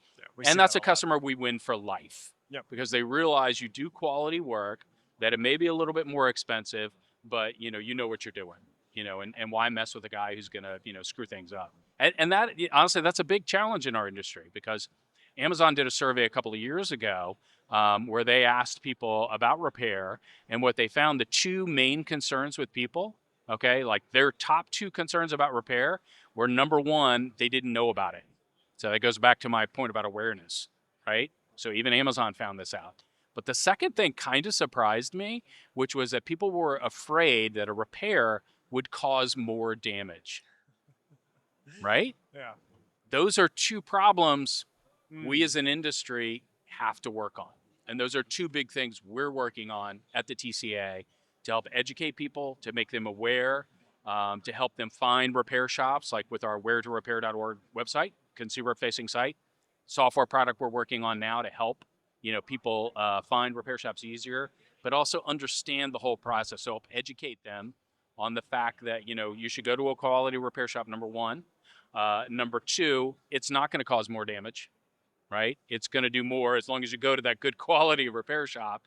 And that's a customer we win for life. Because they realize you do quality work, that it may be a little bit more expensive, but you know what you're doing, and why mess with a guy who's going to, screw things up. And that, honestly, that's a big challenge in our industry, because Amazon did a survey a couple of years ago where they asked people about repair, and what they found, the two main concerns with people, like their top two concerns about repair were, number one, they didn't know about it. So that goes back to my point about awareness, right? So even Amazon found this out. But the second thing kind of surprised me, which was that people were afraid that a repair would cause more damage, right? Yeah. Those are two problems we as an industry have to work on. And those are two big things we're working on at the TCA to help educate people, to make them aware, to help them find repair shops, like with our wheretorepair.org website, consumer-facing site, software product we're working on now to help people find repair shops easier, but also understand the whole process. So help educate them on the fact that you should go to a quality repair shop, number one. Number two, it's not going to cause more damage, right? It's going to do more as long as you go to that good quality repair shop.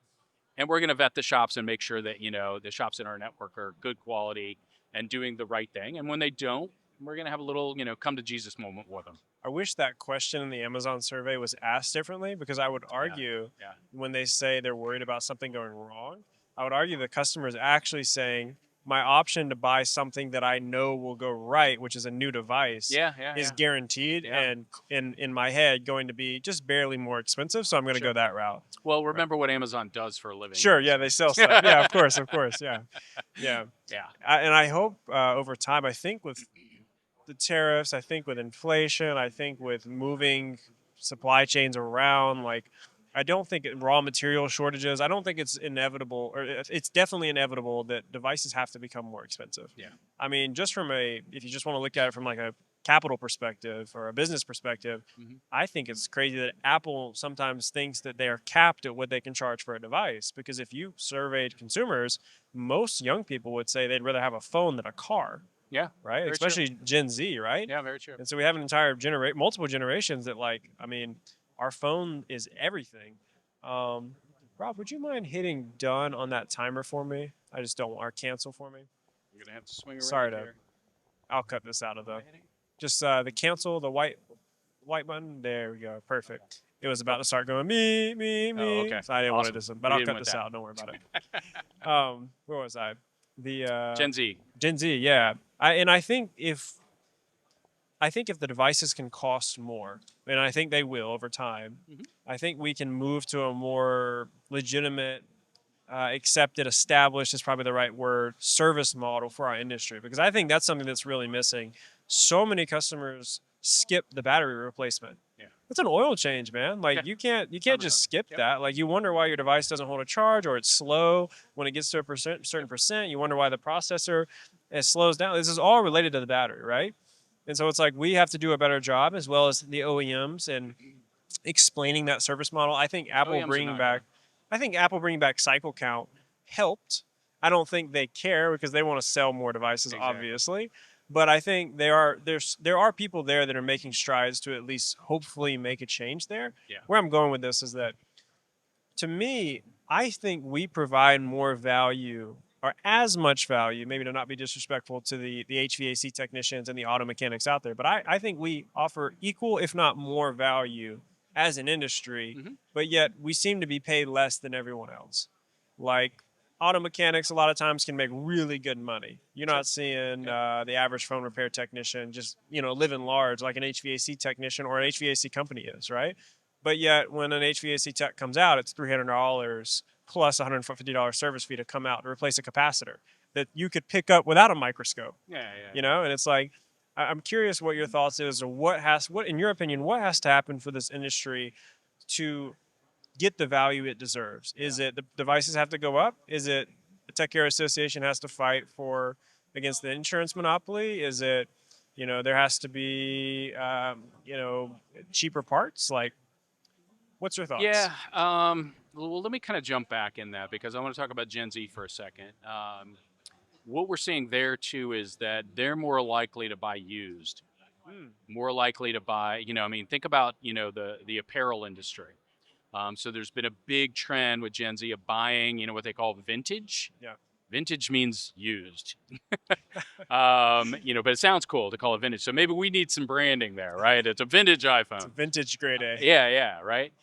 And we're going to vet the shops and make sure that the shops in our network are good quality and doing the right thing. And when they don't, we're going to have a little come to Jesus moment with them. I wish that question in the Amazon survey was asked differently, because I would argue when they say they're worried about something going wrong, I would argue the customer is actually saying, my option to buy something that I know will go right, which is a new device, is guaranteed and in my head going to be just barely more expensive. So I'm going to go that route. Well, remember what Amazon does for a living. Sure. Yeah. They sell stuff. Yeah, of course. Yeah. And I hope over time, I think with the tariffs, I think with inflation, I think with moving supply chains around, like I don't think raw material shortages. I don't think it's inevitable, or it's definitely inevitable that devices have to become more expensive. Yeah. I mean, if you just want to look at it from like a capital perspective or a business perspective, I think it's crazy that Apple sometimes thinks that they are capped at what they can charge for a device. Because if you surveyed consumers, most young people would say they'd rather have a phone than a car. Yeah. Right. Very Especially true. Gen Z. Right. Yeah, very true. And so we have an entire multiple generations that our phone is everything. Rob, would you mind hitting done on that timer for me? I just don't want or cancel for me. You're gonna have to swing around. Sorry here. I'll cut this out of just the cancel, the white button. There we go. Perfect. It was about to start going me. Oh, okay. So I didn't want Awesome. to do this, but We I'll didn't cut want this that. out. Don't worry about it. Where was I? The Gen Z. Gen Z, yeah. I think if the devices can cost more, and I think they will over time, I think we can move to a more legitimate, accepted, established is probably the right word, service model for our industry. Because I think that's something that's really missing. So many customers skip the battery replacement. Yeah. It's an oil change, man. Like Yeah. you can't just skip that. Like you wonder why your device doesn't hold a charge or it's slow when it gets to a certain percent. You wonder why the processor slows down. This is all related to the battery, right? And so it's like we have to do a better job as well as the OEMs and explaining that service model. I think Apple bringing back cycle count helped. I don't think they care because they want to sell more devices, obviously. But I think there are people there that are making strides to at least hopefully make a change there. Yeah. Where I'm going with this is that, to me, I think we provide more value or as much value, maybe to not be disrespectful to the HVAC technicians and the auto mechanics out there, but I think we offer equal, if not more value as an industry, but yet we seem to be paid less than everyone else. Like auto mechanics a lot of times can make really good money. You're not seeing the average phone repair technician just, living large like an HVAC technician or an HVAC company is, right? But yet when an HVAC tech comes out, it's $300 plus $150 service fee to come out to replace a capacitor that you could pick up without a microscope. Yeah. And it's like, I'm curious what your thoughts is, or what in your opinion, what has to happen for this industry to get the value it deserves? Is it the devices have to go up? Is it the Tech Care Association has to fight against the insurance monopoly? Is it, there has to be, cheaper parts? Like, what's your thoughts? Yeah. Well, let me kind of jump back in that because I want to talk about Gen Z for a second. What we're seeing there too is that they're more likely to buy used, more likely to buy. Think about the apparel industry. So there's been a big trend with Gen Z of buying, what they call vintage. Yeah. Vintage means used. But it sounds cool to call it vintage. So maybe we need some branding there, right? It's a vintage iPhone. It's a vintage grade A. Yeah, right.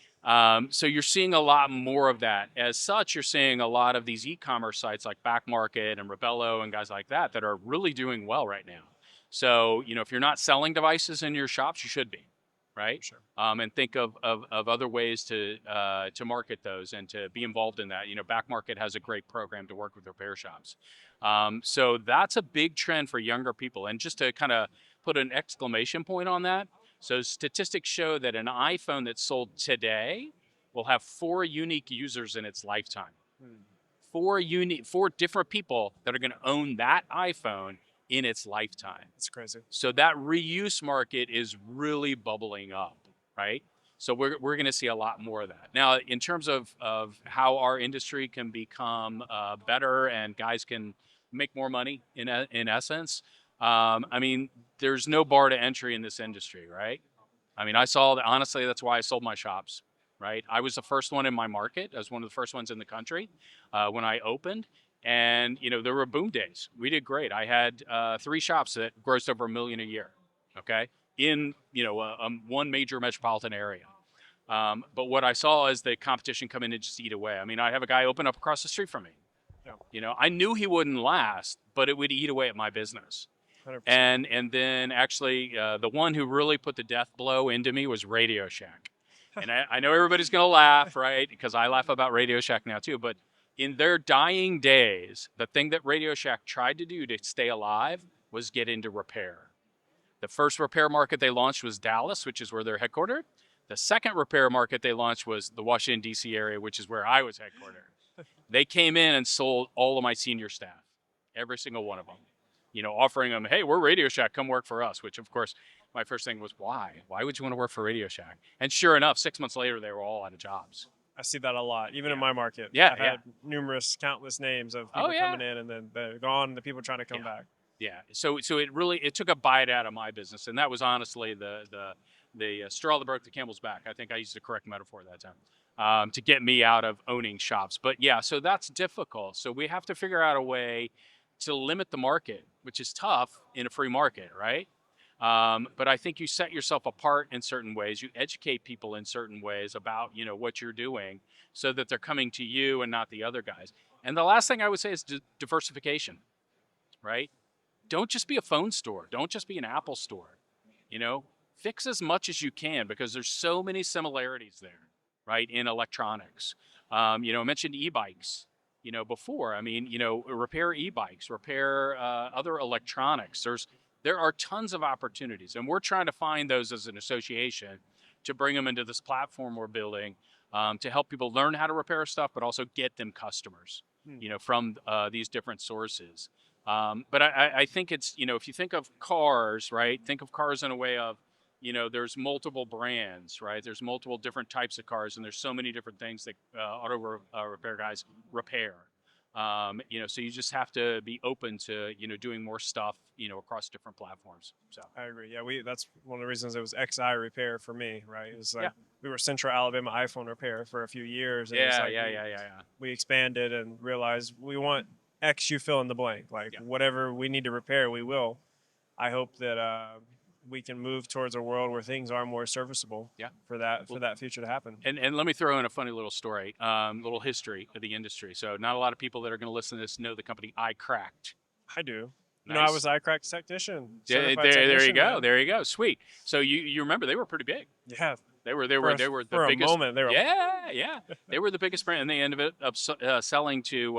So you're seeing a lot more of that. As such, you're seeing a lot of these e-commerce sites like Backmarket and Rebello and guys like that are really doing well right now. So, if you're not selling devices in your shops, you should be, right? Sure. And think of other ways to market those and to be involved in that. Backmarket has a great program to work with repair shops. So that's a big trend for younger people. And just to kind of put an exclamation point on that, so statistics show that an iPhone that's sold today will have 4 unique users in its lifetime. 4 different people that are going to own that iPhone in its lifetime. That's crazy. So that reuse market is really bubbling up, right? So we're going to see a lot more of that. Now, in terms of how our industry can become better and guys can make more money in essence, there's no bar to entry in this industry, right? I saw that, honestly, that's why I sold my shops, right? I was the first one in my market. I was one of the first ones in the country when I opened. And, there were boom days. We did great. I had 3 shops that grossed over $1 million a year, okay, in, one major metropolitan area. But what I saw is the competition come in and just eat away. I have a guy open up across the street from me. Yeah. I knew he wouldn't last, but it would eat away at my business. 100%. And then actually the one who really put the death blow into me was Radio Shack. And I know everybody's going to laugh, right? Because I laugh about Radio Shack now too. But in their dying days, the thing that Radio Shack tried to do to stay alive was get into repair. The first repair market they launched was Dallas, which is where they're headquartered. The second repair market they launched was the Washington, D.C. area, which is where I was headquartered. They came in and sold all of my senior staff, every single one of them, offering them, hey, we're Radio Shack, come work for us, which, of course, my first thing was, why? Why would you want to work for Radio Shack? And sure enough, 6 months later, they were all out of jobs. I see that a lot, even in my market. Yeah, I've had countless names of people coming in and then they're gone, and the people trying to come back. Yeah. So it took a bite out of my business, and that was honestly the straw that broke the camel's back. I think I used the correct metaphor that time, to get me out of owning shops. But yeah, so that's difficult. So we have to figure out a way to limit the market, which is tough in a free market, right? But I think you set yourself apart in certain ways. You educate people in certain ways about, what you're doing, so that they're coming to you and not the other guys. And the last thing I would say is diversification, right? Don't just be a phone store. Don't just be an Apple store. Fix as much as you can, because there's so many similarities there, right? In electronics. I mentioned e-bikes, before. I mean, repair e-bikes, repair other electronics. There are tons of opportunities, and we're trying to find those as an association to bring them into this platform we're building, to help people learn how to repair stuff, but also get them customers, from these different sources. But I think it's, if you think of cars, right? Think of cars in a way of, there's multiple brands, right? There's multiple different types of cars, and there's so many different things that auto repair guys repair. So you just have to be open to, doing more stuff, across different platforms. So I agree. Yeah, that's one of the reasons it was XI Repair for me, right? It was like we were Central Alabama iPhone Repair for a few years. And we expanded and realized we want X, you fill in the blank. Whatever we need to repair, we will. I hope that we can move towards a world where things are more serviceable. For that future to happen. And let me throw in a funny little story, little history of the industry. So not a lot of people that are going to listen to this know the company iCracked. I do. Nice. I was iCracked technician. There you go. Man. There you go. Sweet. So you remember they were pretty big. Yeah. They were the biggest. For a moment, they were. Yeah. They were the biggest brand, and they ended up selling to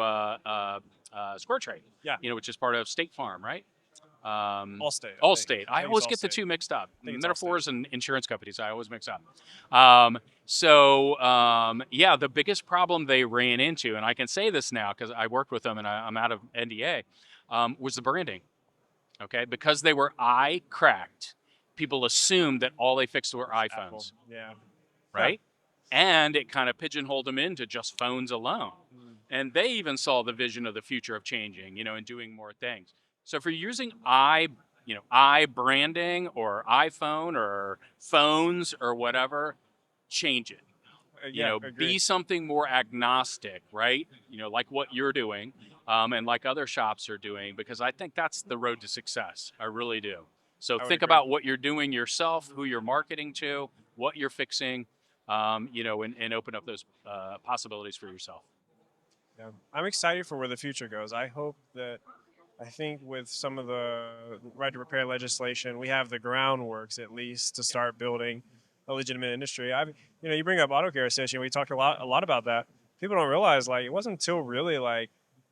Square Trade. Yeah. Which is part of State Farm, right? Allstate. I always get the two mixed up. Metaphors and insurance companies, I always mix up. The biggest problem they ran into, and I can say this now because I worked with them and I'm out of NDA, was the branding. Okay, because they were iCracked, people assumed that all they fixed were iPhones. Apple. Yeah. Right? And it kind of pigeonholed them into just phones alone. And they even saw the vision of the future of changing, and doing more things. So if you're using i branding or iPhone or phones or whatever, change it. Be something more agnostic, right? Like what you're doing, and like other shops are doing, because I think that's the road to success. I really do. So think about what you're doing yourself, who you're marketing to, what you're fixing, and open up those possibilities for yourself. Yeah, I'm excited for where the future goes. I think with some of the right to repair legislation, we have the groundworks at least to start building a legitimate industry. You bring up Auto Care Association. We talked a lot about that. People don't realize it wasn't until really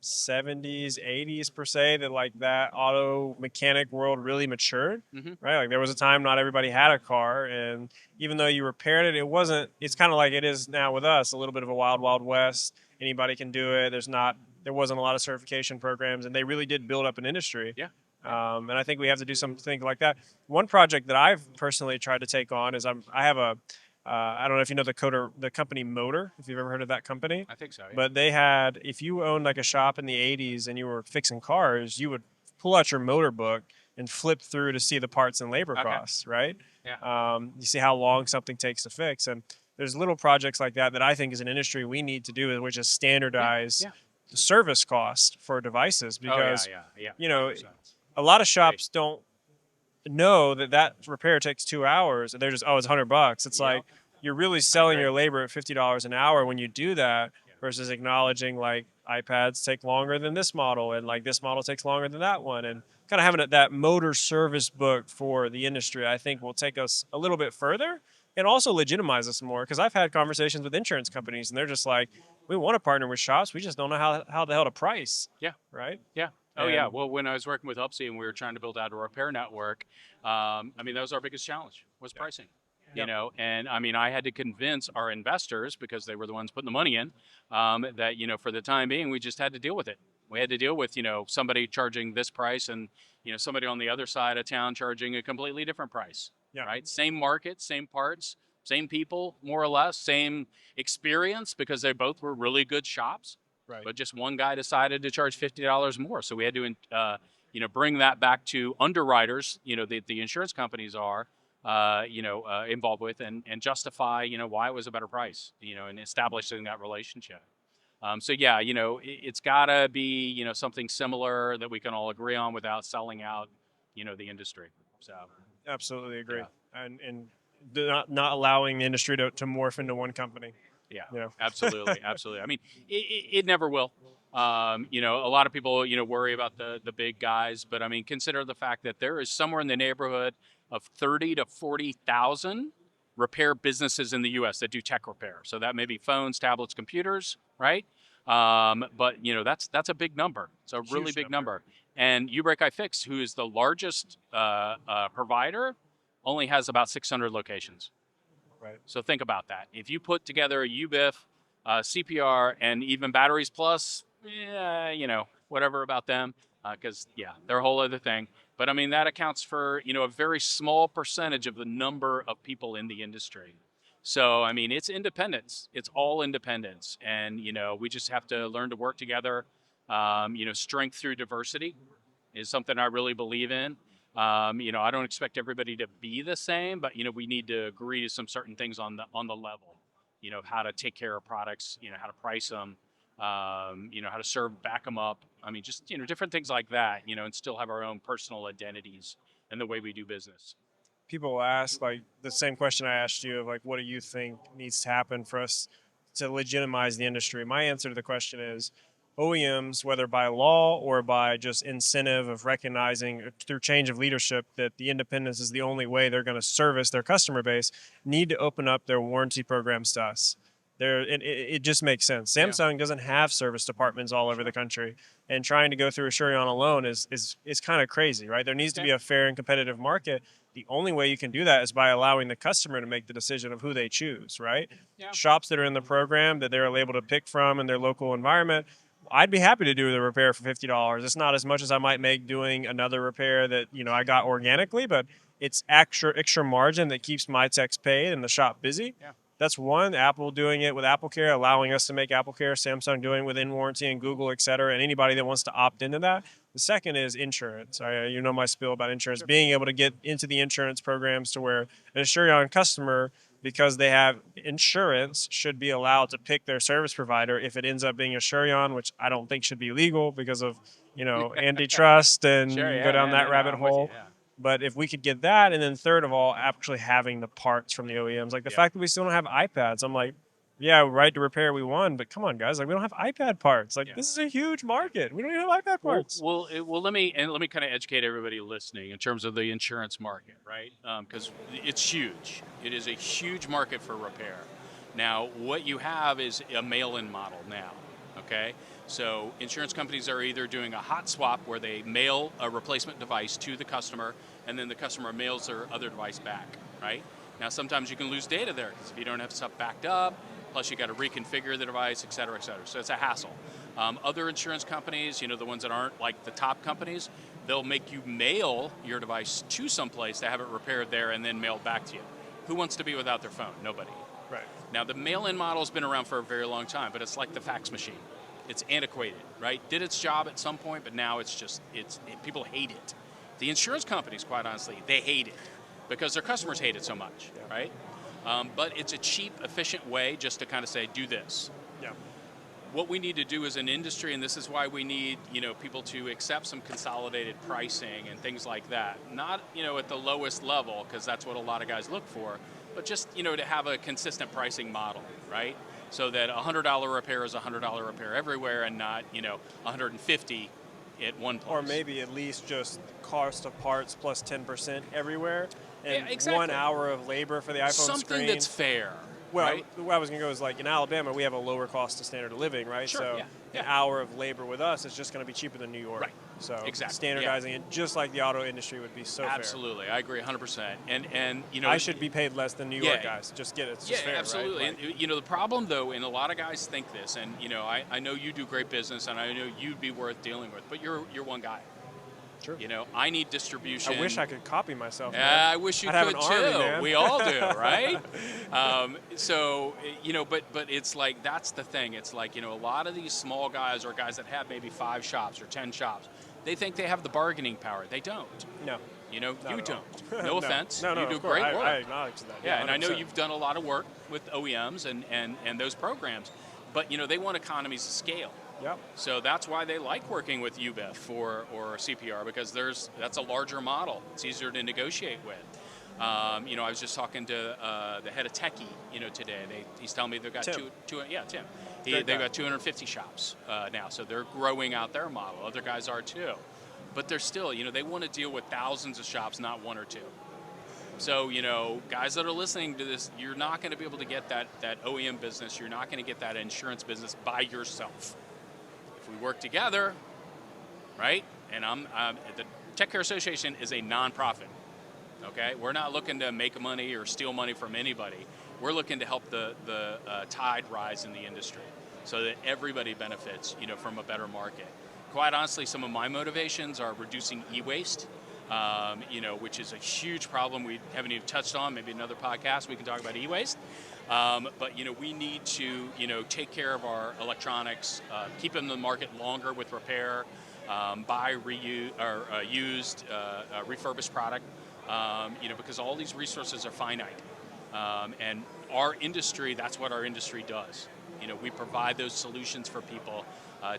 70s, 80s per se that that auto mechanic world really matured, right? There was a time not everybody had a car, and even though you repaired it, it's kind of like it is now with us, a little bit of a wild, wild west. Anybody can do it. There wasn't a lot of certification programs, and they really did build up an industry. Yeah. And I think we have to do something like that. One project that I've personally tried to take on is I have I don't know if you know the company Motor, if you've ever heard of that company. I think so. Yeah. But they had, if you owned a shop in the 80s and you were fixing cars, you would pull out your Motor book and flip through to see the parts and labor costs, right? Yeah. You see how long something takes to fix. And there's little projects like that I think as an industry we need to do, which is standardize the service cost for devices, because a lot of shops don't know that repair takes 2 hours and they're just, it's $100. It's like you're really selling your labor at $50 an hour when you do that, versus acknowledging iPads take longer than this model, and this model takes longer than that one, and kind of having that motor service book for the industry, I think will take us a little bit further and also legitimize us more. Because I've had conversations with insurance companies and they're just like, we want to partner with shops, we just don't know how the hell to price. Yeah. Right? Yeah. Oh, yeah. Well, when I was working with Upsie and we were trying to build out a repair network, that was our biggest challenge, was pricing. You know, and I mean, I had to convince our investors, because they were the ones putting the money in, that, you know, for the time being, we just had to deal with it. We had to deal with, you know, somebody charging this price and, you know, somebody on the other side of town charging a completely different price. Yeah. Right? Same market, same parts, same people, more or less, same experience, because they both were really good shops. Right. But just one guy decided to charge $50 more. So we had to, you know, bring that back to underwriters, you know, the insurance companies are, involved with, and justify, you know, why it was a better price, you know, and establishing that relationship. So yeah, you know, it's gotta be, you know, something similar that we can all agree on without selling out, you know, the industry. So Absolutely agree. Yeah. And not allowing the industry to morph into one company. yeah, You know. absolutely, absolutely. I mean, it never will. You know, a lot of people, you know, worry about the big guys, but I mean, consider the fact that there is somewhere in the neighborhood of 30 to 40,000 repair businesses in the U.S. that do tech repair. So that may be phones, tablets, computers, right? But you know, that's a big number. It's a really Huge big number. number. And iFixT, who is the largest provider, only has about 600 locations. Right. So think about that. If you put together a UBIF, CPR, and even Batteries Plus, yeah, you know, whatever about them, because yeah, they're a whole other thing. But I mean, that accounts for, you know, a very small percentage of the number of people in the industry. So I mean, it's independence. It's all independence, and you know, we just have to learn to work together. You know, strength through diversity is something I really believe in. You know, I don't expect everybody to be the same, but you know, we need to agree to some certain things on the level. You know, how to take care of products. You know, how to price them. You know, how to back them up. I mean, just, you know, different things like that. You know, and still have our own personal identities and the way we do business. People ask like the same question I asked you of like, what do you think needs to happen for us to legitimize the industry? My answer to the question is OEMs, whether by law or by just incentive of recognizing through change of leadership that the independence is the only way they're going to service their customer base, need to open up their warranty programs to us. It just makes sense. Samsung doesn't have service departments all over the country, and trying to go through Asurion alone is kind of crazy, right? There needs to be a fair and competitive market. The only way you can do that is by allowing the customer to make the decision of who they choose, right? Yeah. Shops that are in the program that they're able to pick from in their local environment, I'd be happy to do the repair for $50. It's not as much as I might make doing another repair that, you know, I got organically, but it's extra margin that keeps my techs paid and the shop busy. Yeah. That's one. Apple doing it with AppleCare, allowing us to make AppleCare. Samsung doing it with in-warranty, and Google, et cetera, and anybody that wants to opt into that. The second is insurance. You know my spiel about insurance. Sure. Being able to get into the insurance programs to where an Asurion customer, because they have insurance, should be allowed to pick their service provider if it ends up being Asurion, which I don't think should be legal because of, you know, antitrust and Sure, you yeah, go down that rabbit I'm with you, hole. yeah. But if we could get that, and then third of all, actually having the parts from the OEMs, like the fact that we still don't have iPads, I'm like, yeah, right to repair we won, but come on, guys, like we don't have iPad parts. Like this is a huge market. We don't even have iPad parts. Well, let me kind of educate everybody listening in terms of the insurance market, right? Because it's huge. It is a huge market for repair. Now, what you have is a mail-in model now. Okay, so insurance companies are either doing a hot swap where they mail a replacement device to the customer, and then the customer mails their other device back. Right? Now, sometimes you can lose data there because if you don't have stuff backed up, plus you got to reconfigure the device, et cetera, et cetera. So it's a hassle. Other insurance companies, you know, the ones that aren't like the top companies, they'll make you mail your device to someplace to have it repaired there and then mailed back to you. Who wants to be without their phone? Nobody. Right. Now, the mail-in model's been around for a very long time, but it's like the fax machine. It's antiquated, right? Did its job at some point, but now it's just, people hate it. The insurance companies, quite honestly, they hate it because their customers hate it so much, right? But it's a cheap, efficient way just to kind of say, do this. Yeah. What we need to do as an industry, and this is why we need, you know, people to accept some consolidated pricing and things like that. Not, you know, at the lowest level, because that's what a lot of guys look for, but just, you know, to have a consistent pricing model, right? So that a $100 repair is a $100 repair everywhere and not, you know, $150 at one place. Or maybe at least just cost of parts plus 10% everywhere. And Yeah, exactly. 1 hour of labor for the iPhone Something screen. that's fair. Well, right? where I was going to go is like in Alabama, we have a lower cost of standard of living, right? Sure, so yeah. an hour of labor with us is just going to be cheaper than New York. Right. So Exactly, yeah. standardizing it just like the auto industry would be so fair. Absolutely, I agree 100%. And you know, I should be paid less than New York Yeah. guys. Just get it. It's just fair, absolutely. right? Like, And, you know, the problem though, and a lot of guys think this, and you know, I know you do great business, and I know you'd be worth dealing with, but you're one guy. True. You know, I need distribution. I wish I could copy myself. Yeah, I wish you I'd have could an army, too. man. We all do, right? So you know, but it's like that's the thing. It's like, you know, a lot of these small guys or guys that have maybe 5 shops or 10 shops, they think they have the bargaining power. They don't. No. You know, Not you at all. don't. No offense. No, you do of course. great work. I acknowledge that. Yeah, and I know 100%. you've done a lot of work with OEMs and those programs, but you know, they want economies of scale. Yep. So that's why they like working with UBIF or CPR, because that's a larger model. It's easier to negotiate with. You know, I was just talking to the head of Techie, you know, today. He's telling me they've got Tim. Tim. Great They've guy. got 250 shops now, so they're growing out their model. Other guys are too. But they're still, you know, they want to deal with thousands of shops, not 1 or 2. So, you know, guys that are listening to this, you're not going to be able to get that OEM business. You're not going to get that insurance business by yourself. If we work together, right? And the Tech Care Association is a nonprofit. Okay, we're not looking to make money or steal money from anybody. We're looking to help the tide rise in the industry, so that everybody benefits, you know, from a better market. Quite honestly, some of my motivations are reducing e-waste, you know, which is a huge problem we haven't even touched on. Maybe another podcast we can talk about e-waste. But you know, we need to, you know, take care of our electronics, keep them in the market longer with repair, buy used, refurbished product, you know, because all these resources are finite. And our industry, that's what our industry does. You know, we provide those solutions for people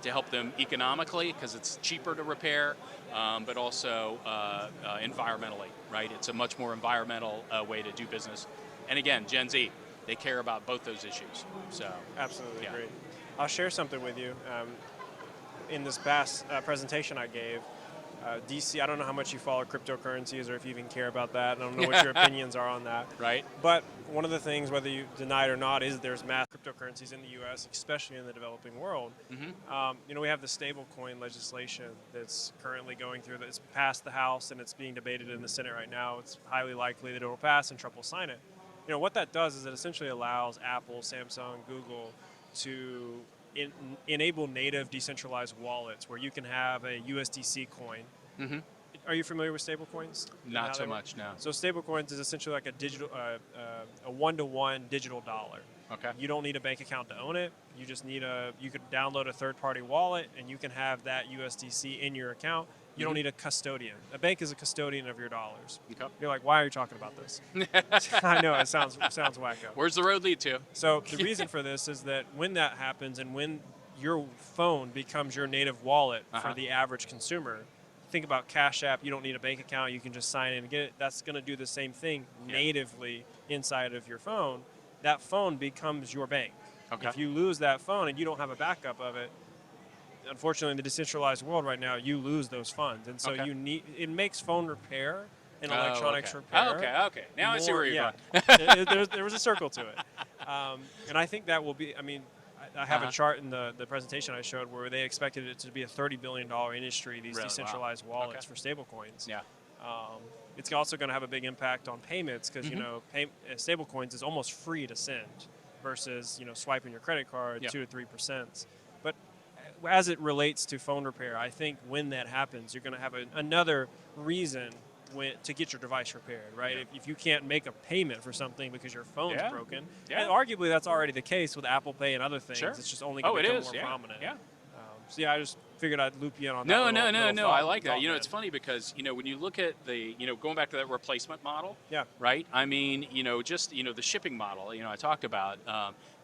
to help them economically, because it's cheaper to repair, but also environmentally, right? It's a much more environmental way to do business. And again, Gen Z, they care about both those issues. So Absolutely yeah. great. I'll share something with you. In this past presentation I gave, DC, I don't know how much you follow cryptocurrencies or if you even care about that. I don't know what your opinions are on that. Right. But one of the things, whether you deny it or not, is there's mass cryptocurrencies in the U.S., especially in the developing world. Mm-hmm. You know, we have the stablecoin legislation that's currently going through. It's passed the House and it's being debated in the Senate right now. It's highly likely that it will pass and Trump will sign it. You know, what that does is it essentially allows Apple, Samsung, Google to enable native decentralized wallets where you can have a USDC coin. Mm-hmm. Are you familiar with stablecoins? Not so much, no. So stablecoins is essentially like a digital, a one-to-one digital dollar. Okay. You don't need a bank account to own it. You just need you could download a third-party wallet and you can have that USDC in your account. You don't need a custodian. A bank is a custodian of your dollars. Okay. You're like, why are you talking about this? I know it sounds wacko. Where's the road lead to? So the reason for this is that when that happens and when your phone becomes your native wallet for the average consumer, think about Cash App. You don't need a bank account. You can just sign in and get it. That's going to do the same thing natively inside of your phone. That phone becomes your bank. Okay. If you lose that phone and you don't have a backup of it, unfortunately, in the decentralized world right now, you lose those funds. And so it makes phone repair and electronics repair. Okay. Now I see where you're going. there was a circle to it. And I think that will be, I mean, I have a chart in the presentation I showed where they expected it to be a $30 billion industry, these decentralized wallets for stablecoins. Yeah. It's also going to have a big impact on payments because, you know, stablecoins is almost free to send versus, you know, swiping your credit card 2 to 3%. But as it relates to phone repair, I think when that happens, you're going to have another reason to get your device repaired, right? If you can't make a payment for something because your phone's broken, and arguably that's already the case with Apple Pay and other things. Sure. It's just only going to become more prominent. Yeah. So I just figured I'd loop you in on No. that. I like that. You know, it's funny because, you know, when you look at the, you know, going back to that replacement model, right? I mean, you know, just, you know, the shipping model, you know, I talked about,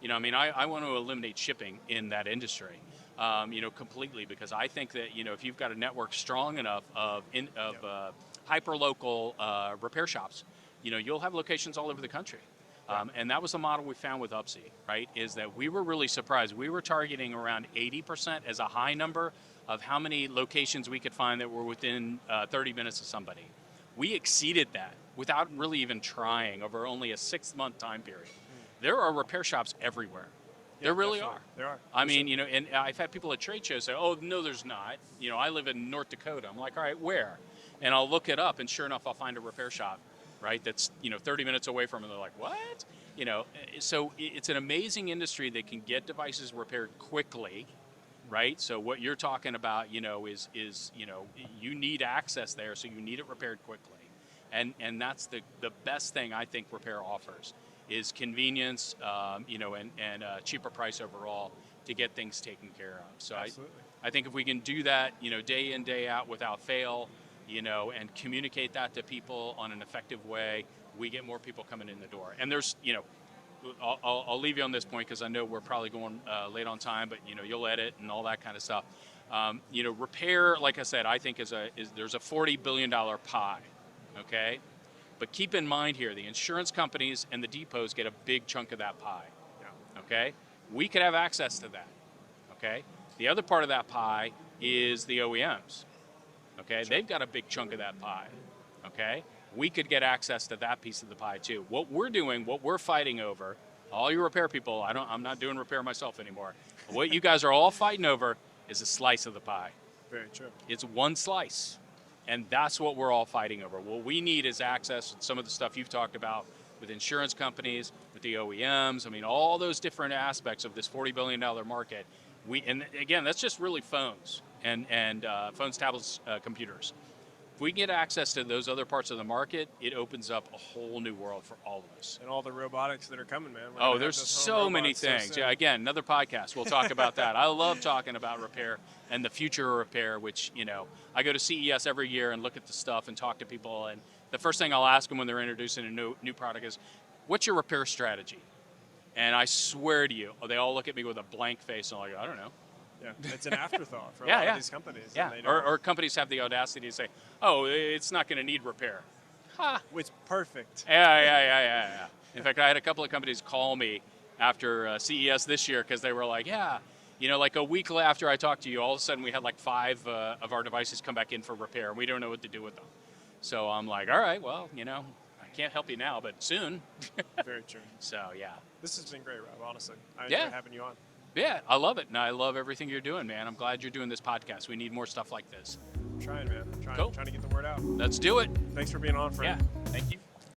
you know, I mean, I want to eliminate shipping in that industry. You know, completely, because I think that, you know, if you've got a network strong enough of hyper-local repair shops, you know, you'll have locations all over the country. And that was the model we found with Upsie, right, is that we were really surprised. We were targeting around 80% as a high number of how many locations we could find that were within 30 minutes of somebody. We exceeded that without really even trying over only a 6-month time period. There are repair shops everywhere. There really definitely. are. There are. I mean, you know, and I've had people at trade shows say, "Oh, no, there's not." You know, I live in North Dakota. I'm like, "All right, where?" And I'll look it up, and sure enough, I'll find a repair shop, right? That's 30 minutes away from it. They're like, "What?" You know, so it's an amazing industry that can get devices repaired quickly, right? So what you're talking about, you know, is you need access there, so you need it repaired quickly, and that's the best thing I think repair offers is convenience, and a cheaper price overall to get things taken care of. So Absolutely. I think if we can do that, day in, day out without fail, and communicate that to people on an effective way, we get more people coming in the door. And there's, I'll leave you on this point because I know we're probably going late on time, but you'll edit and all that kind of stuff. Repair, like I said, I think there's a $40 billion pie, okay? But keep in mind here, the insurance companies and the depots get a big chunk of that pie, okay? We could have access to that, okay? The other part of that pie is the OEMs, okay? They've got a big chunk of that pie, okay? We could get access to that piece of the pie too. What we're fighting over, all you repair people, I'm not doing repair myself anymore. What you guys are all fighting over is a slice of the pie. Very true. It's one slice. And that's what we're all fighting over. What we need is access to some of the stuff you've talked about with insurance companies, with the OEMs. I mean, all those different aspects of this $40 billion market. And again, that's just really phones and phones, tablets, computers. If we get access to those other parts of the market, it opens up a whole new world for all of us. And all the robotics that are coming, man. Oh, there's so many things. Yeah, again, another podcast. We'll talk about that. I love talking about repair and the future of repair, which, I go to CES every year and look at the stuff and talk to people. And the first thing I'll ask them when they're introducing a new product is, what's your repair strategy? And I swear to you, they all look at me with a blank face and I'm like, I don't know. Yeah, it's an afterthought for a lot of these companies. Yeah, or companies have the audacity to say, oh, it's not going to need repair. Ha! It's perfect. Yeah. In fact, I had a couple of companies call me after CES this year because they were like, like a week after I talked to you, all of a sudden we had like 5 of our devices come back in for repair, and we don't know what to do with them. So I'm like, all right, well, I can't help you now, but soon. Very true. So, yeah. This has been great, Rob, honestly. I enjoy having you on. Yeah, I love it, and I love everything you're doing, man. I'm glad you're doing this podcast. We need more stuff like this. I'm trying, man. Cool. Trying to get the word out. Let's do it. Thanks for being on, friend. Yeah, thank you.